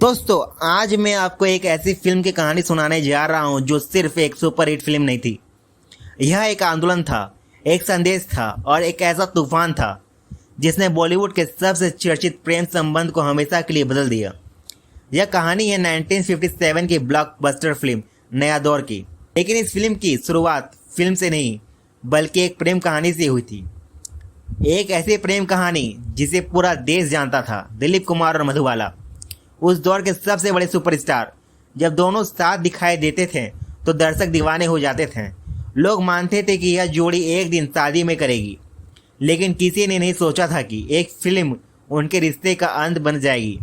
दोस्तों, आज मैं आपको एक ऐसी फिल्म की कहानी सुनाने जा रहा हूं जो सिर्फ एक सुपरहिट फिल्म नहीं थी। यह एक आंदोलन था, एक संदेश था और एक ऐसा तूफान था जिसने बॉलीवुड के सबसे चर्चित प्रेम संबंध को हमेशा के लिए बदल दिया। यह कहानी है 1957 की ब्लॉकबस्टर फिल्म नया दौर की। लेकिन इस फिल्म की शुरुआत फिल्म से नहीं बल्कि एक प्रेम कहानी से हुई थी। एक ऐसी प्रेम कहानी जिसे पूरा देश जानता था, दिलीप कुमार और मधुबाला, उस दौर के सबसे बड़े सुपरस्टार। जब दोनों साथ दिखाई देते थे तो दर्शक दीवाने हो जाते थे। लोग मानते थे कि यह जोड़ी एक दिन शादी में करेगी, लेकिन किसी ने नहीं सोचा था कि एक फिल्म उनके रिश्ते का अंत बन जाएगी।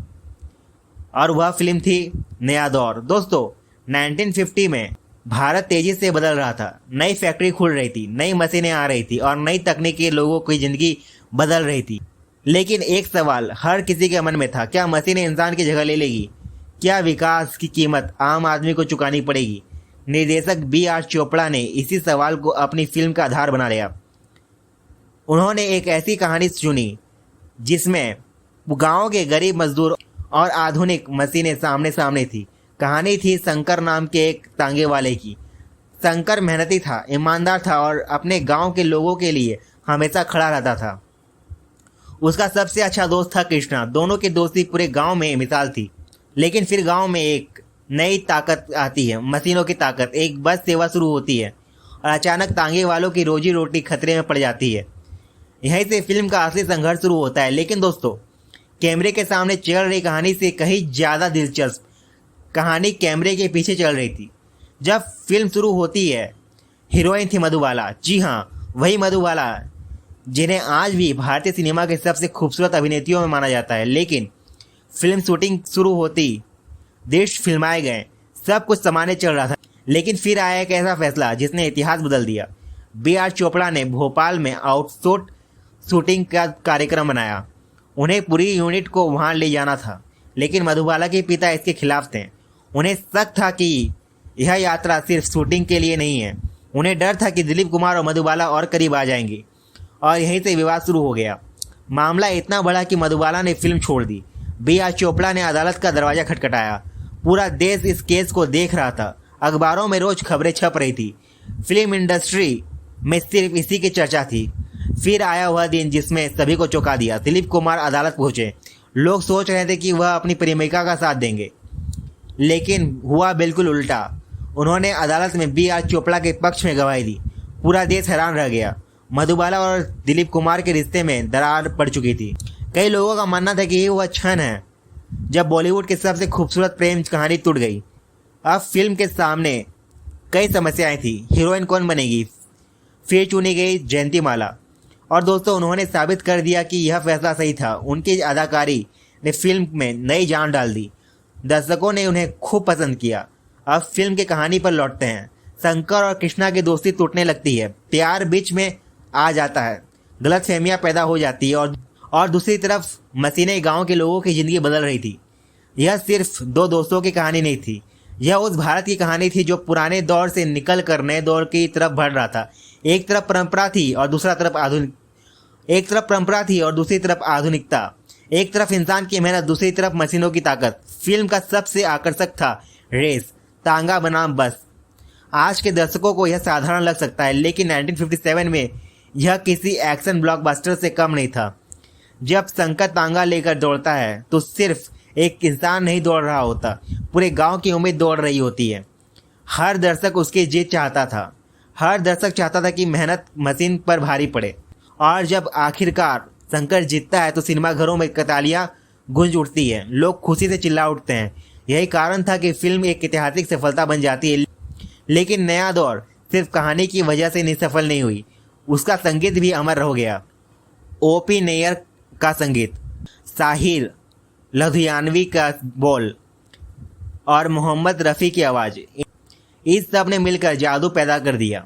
और वह फिल्म थी नया दौर। दोस्तों, 1950 में भारत तेजी से बदल रहा था। नई फैक्ट्री खुल रही थी, नई मशीनें आ रही थी और नई तकनीकी लोगों की जिंदगी बदल रही थी। लेकिन एक सवाल हर किसी के मन में था, क्या मशीनें इंसान की जगह ले लेगी? क्या विकास की कीमत आम आदमी को चुकानी पड़ेगी? निर्देशक B.R. चोपड़ा ने इसी सवाल को अपनी फिल्म का आधार बना लिया। उन्होंने एक ऐसी कहानी चुनी जिसमें गांव के गरीब मजदूर और आधुनिक मशीनें सामने सामने थी। कहानी थी शंकर नाम के एक तांगे वाले की। शंकर मेहनती था, ईमानदार था और अपने गांव के लोगों के लिए हमेशा खड़ा रहता था। उसका सबसे अच्छा दोस्त था कृष्णा। दोनों की दोस्ती पूरे गांव में मिसाल थी। लेकिन फिर गांव में एक नई ताकत आती है, मशीनों की ताकत। एक बस सेवा शुरू होती है और अचानक तांगे वालों की रोजी रोटी खतरे में पड़ जाती है। यहीं से फिल्म का असली संघर्ष शुरू होता है। लेकिन दोस्तों, कैमरे के सामने चल रही कहानी से कहीं ज़्यादा दिलचस्प कहानी कैमरे के पीछे चल रही थी। जब फिल्म शुरू होती है, हीरोइन थी मधुबाला। जी हाँ, वही मधुबाला जिन्हें आज भी भारतीय सिनेमा के सबसे खूबसूरत अभिनेत्रियों में माना जाता है। लेकिन फिल्म शूटिंग शुरू होती, दृश्य फिल्माए गए, सब कुछ सामान्य चल रहा था। लेकिन फिर आया एक ऐसा फैसला जिसने इतिहास बदल दिया। B.R. चोपड़ा ने भोपाल में आउटसोर्स शूटिंग का कार्यक्रम बनाया। उन्हें पूरी यूनिट को वहां ले जाना था, लेकिन मधुबाला के पिता इसके खिलाफ थे। उन्हें शक था कि यह यात्रा सिर्फ शूटिंग के लिए नहीं है। उन्हें डर था कि दिलीप कुमार और मधुबाला और करीब आ जाएंगे और यहीं से विवाद शुरू हो गया। मामला इतना बड़ा कि मधुबाला ने फिल्म छोड़ दी। B.R. चोपड़ा ने अदालत का दरवाजा खटखटाया। पूरा देश इस केस को देख रहा था। अखबारों में रोज खबरें छप रही थी। फिल्म इंडस्ट्री में सिर्फ इसी की चर्चा थी। फिर आया वह दिन जिसमें सभी को चौंका दिया। दिलीप कुमार अदालत पहुंचे। लोग सोच रहे थे कि वह अपनी प्रेमिका का साथ देंगे, लेकिन हुआ बिल्कुल उल्टा। उन्होंने अदालत में B.R. चोपड़ा के पक्ष में गवाही दी। पूरा देश हैरान रह गया। मधुबाला और दिलीप कुमार के रिश्ते में दरार पड़ चुकी थी। कई लोगों का मानना था कि ये वह क्षण है जब बॉलीवुड की सबसे खूबसूरत प्रेम कहानी टूट गई। अब फिल्म के सामने कई समस्याएं थी। हीरोइन कौन बनेगी? फिर चुनी गई जयंती माला। और दोस्तों, उन्होंने साबित कर दिया कि यह फैसला सही था। उनकी अदाकारी ने फिल्म में नई जान डाल दी। दर्शकों ने उन्हें खूब पसंद किया। अब फिल्म की कहानी पर लौटते हैं। शंकर और कृष्णा की दोस्ती टूटने लगती है। प्यार बीच में आ जाता है। गलतफहमियां पैदा हो जाती है और दूसरी तरफ मशीनें गांव के लोगों की जिंदगी बदल रही थी। यह सिर्फ दो दोस्तों की कहानी नहीं थी, यह उस भारत की कहानी थी जो पुराने दौर से निकल कर नए दौर की तरफ बढ़ रहा था। एक तरफ परंपरा थी और दूसरी तरफ आधुनिकता। एक तरफ इंसान की मेहनत, दूसरी तरफ मशीनों की ताकत। फिल्म का सबसे आकर्षक था रेस, तांगा बनाम बस। आज के दर्शकों को यह साधारण लग सकता है, लेकिन 1957 में यह किसी एक्शन ब्लॉकबस्टर से कम नहीं था। जब शंकर तांगा लेकर दौड़ता है तो सिर्फ एक इंसान नहीं दौड़ रहा होता, पूरे गांव की उम्मीद दौड़ रही होती है। हर दर्शक उसकी जीत चाहता था। हर दर्शक चाहता था कि मेहनत मशीन पर भारी पड़े। और जब आखिरकार शंकर जीतता है तो सिनेमाघरों में तालियां गूंज उठती है। लोग खुशी से चिल्ला उठते हैं। यही कारण था कि फिल्म एक ऐतिहासिक सफलता बन जाती है। लेकिन नया दौर सिर्फ कहानी की वजह से सफल नहीं हुई, उसका संगीत भी अमर हो गया। O.P. नैयर का संगीत, साहिर लुधियानवी का बोल और मोहम्मद रफ़ी की आवाज़, इस सब ने मिलकर जादू पैदा कर दिया।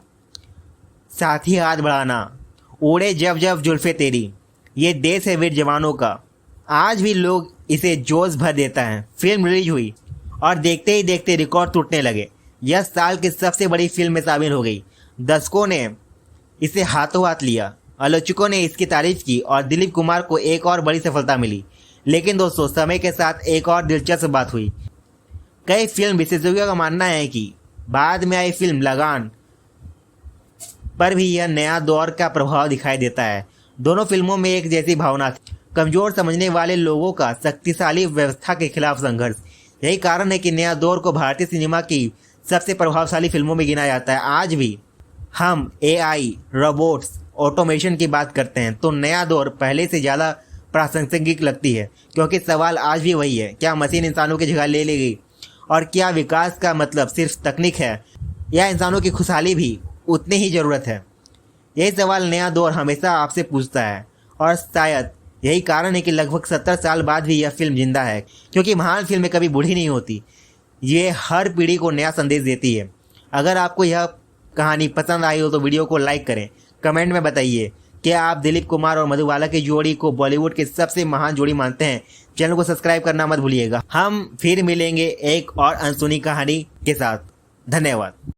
साथी हाथ बढ़ाना, उड़े जब जब जुल्फे तेरी, ये देश है वीर जवानों का। आज भी लोग इसे जोश भर देता है। फिल्म रिलीज हुई और देखते ही देखते रिकॉर्ड टूटने लगे। यह साल की सबसे बड़ी फिल्म में शामिल हो गई। दर्शकों ने इसे हाथों हाथ लिया। आलोचकों ने इसकी तारीफ की और दिलीप कुमार को एक और बड़ी सफलता मिली। लेकिन दोस्तों समय के साथ एक और दिलचस्प बात हुई। कई फिल्म विशेषज्ञों का मानना है कि बाद में आई फिल्म लगान पर भी यह नया दौर का प्रभाव दिखाई देता है। दोनों फिल्मों में एक जैसी भावना थी, कमजोर समझने वाले लोगों का शक्तिशाली व्यवस्था के खिलाफ संघर्ष। यही कारण है कि नया दौर को भारतीय सिनेमा की सबसे प्रभावशाली फिल्मों में गिना जाता है। आज भी हम एआई, रोबोट्स, ऑटोमेशन की बात करते हैं तो नया दौर पहले से ज़्यादा प्रासंगिक लगती है, क्योंकि सवाल आज भी वही है, क्या मशीन इंसानों की जगह ले लेगी? और क्या विकास का मतलब सिर्फ तकनीक है या इंसानों की खुशहाली भी उतनी ही ज़रूरत है? यही सवाल नया दौर हमेशा आपसे पूछता है, और शायद यही कारण है कि लगभग 70 साल बाद भी यह फिल्म जिंदा है, क्योंकि महान फिल्में कभी बूढ़ी नहीं होती। ये हर पीढ़ी को नया संदेश देती है। अगर आपको यह कहानी पसंद आई हो तो वीडियो को लाइक करें, कमेंट में बताइए क्या आप दिलीप कुमार और मधुबाला की जोड़ी को बॉलीवुड की सबसे महान जोड़ी मानते हैं। चैनल को सब्सक्राइब करना मत भूलिएगा। हम फिर मिलेंगे एक और अनसुनी कहानी के साथ। धन्यवाद।